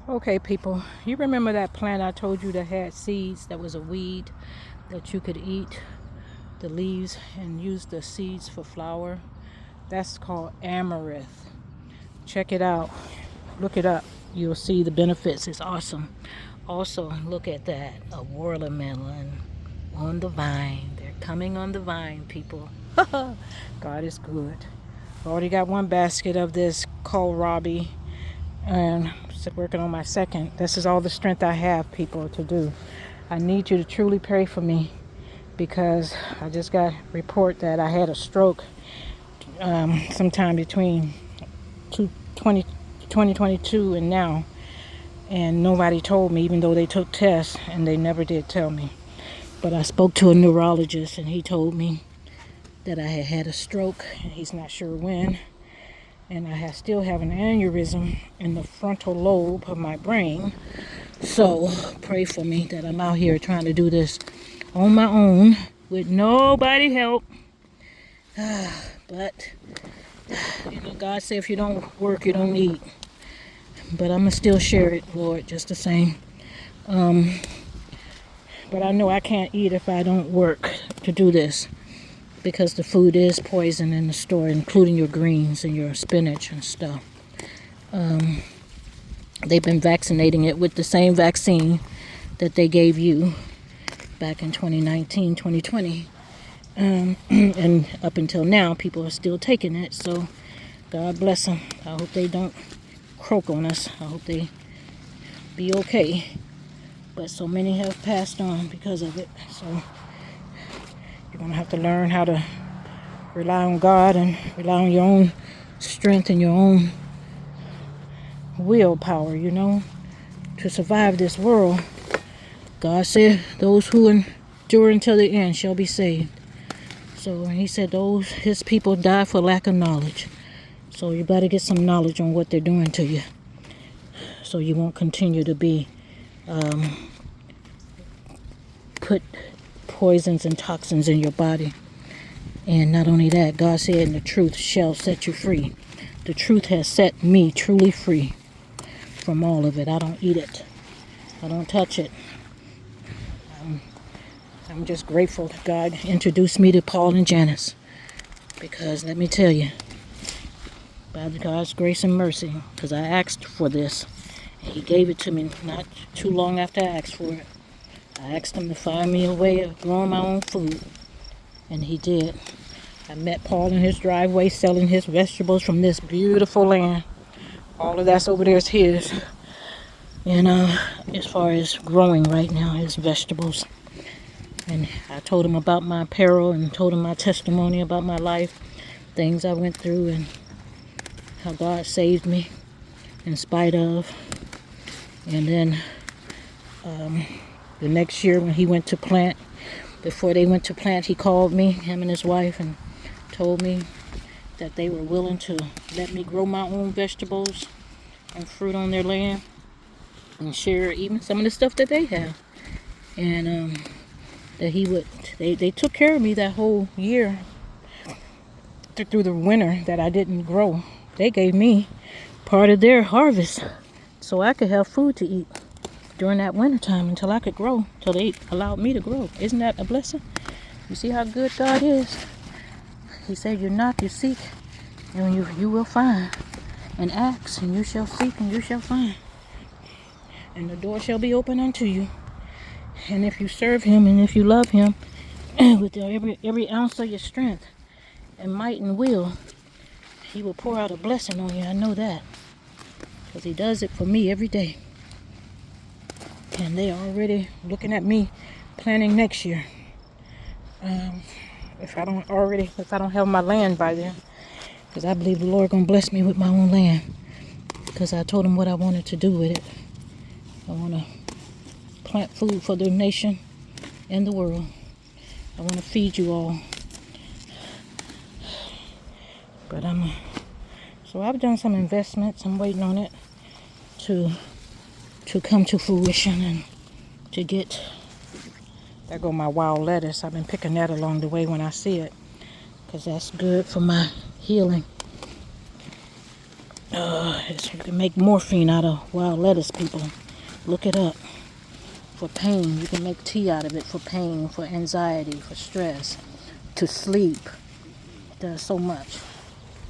Okay, people, you remember that plant I told you that had seeds, that was a weed that you could eat the leaves and use the seeds for flour? That's called amaranth. Check it out. Look it up. You'll see the benefits. It's awesome. Also, look at that. A watermelon on the vine. They're coming on the vine, people. God is good. I already got one basket of this kohlrabi and working on my second. This is all the strength I have, people, to do. I need you to truly pray for me because I just got a report that I had a stroke sometime between 2022 and now, and nobody told me, even though they took tests, and they never did tell me. But I spoke to a neurologist and he told me that I had a stroke, and he's not sure when, and I still have an aneurysm in the frontal lobe of my brain. So pray for me that I'm out here trying to do this on my own with nobody help. But God said if you don't work, you don't eat. But I'm gonna still share it, Lord, just the same. But I know I can't eat if I don't work to do this, because the food is poison in the store, including your greens and your spinach and stuff. They've been vaccinating it with the same vaccine that they gave you back in 2019, 2020. And up until now, people are still taking it. So God bless them. I hope they don't croak on us. I hope they be okay. But so many have passed on because of it. So you're going to have to learn how to rely on God and rely on your own strength and your own willpower, to survive this world. God said those who endure until the end shall be saved. So he said those his people die for lack of knowledge. So you better get some knowledge on what they're doing to you, so you won't continue to be put poisons and toxins in your body. And not only that, God said, and the truth shall set you free. The truth has set me truly free from all of it. I don't eat it. I don't touch it. I'm just grateful that God introduced me to Paul and Janice. Because let me tell you, by God's grace and mercy, because I asked for this, and he gave it to me not too long after I asked for it. I asked him to find me a way of growing my own food, and he did. I met Paul in his driveway selling his vegetables from this beautiful land. All of that's over there is his. And as far as growing right now, his vegetables. And I told him about my apparel and told him my testimony about my life, things I went through and how God saved me in spite of. And then the next year when he went to plant, before they went to plant, he called me, him and his wife, and told me that they were willing to let me grow my own vegetables and fruit on their land and share even some of the stuff that they have. And that they took care of me that whole year through the winter that I didn't grow. They gave me part of their harvest so I could have food to eat during that winter time until I could grow, until they allowed me to grow. Isn't that a blessing? You see how good God is? He said, you knock, you seek, and you will find. And ask, and you shall seek, and you shall find. And the door shall be open unto you. And if you serve him, and if you love him, with every ounce of your strength and might and will, he will pour out a blessing on you. I know that. Because he does it for me every day. And they are already looking at me planning next year. If I don't have my land by then. Because I believe the Lord gonna bless me with my own land. Because I told him what I wanted to do with it. I want to plant food for the nation and the world. I want to feed you all. But so I've done some investments. I'm waiting on it to come to fruition and to get. There go my wild lettuce. I've been picking that along the way when I see it, because that's good for my healing. You can make morphine out of wild lettuce, people. Look it up. For pain, you can make tea out of it for pain, for anxiety, for stress, to sleep. It does so much.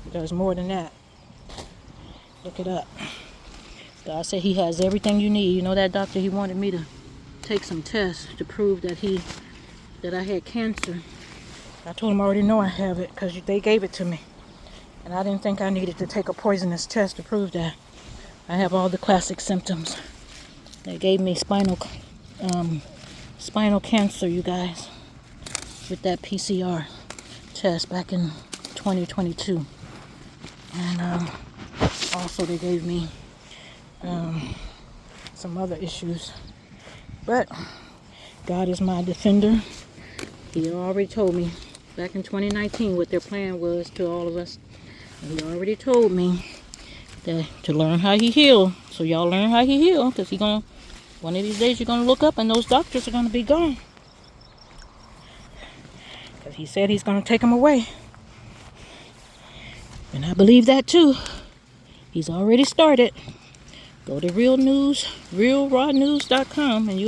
It does more than that. Look it up. God said he has everything you need. You know that doctor, he wanted me to take some tests to prove that I had cancer. I told him I already know I have it because they gave it to me. And I didn't think I needed to take a poisonous test to prove that. I have all the classic symptoms. They gave me spinal cancer, you guys, with that PCR test back in 2022. And also they gave me some other issues. But God is my defender. He already told me back in 2019 what their plan was to all of us. And he already told me that to learn how he healed. So y'all learn how he healed, because one of these days you're gonna look up and those doctors are gonna be gone. Because he said he's gonna take them away. And I believe that too. He's already started. Go to realrawnews.com and you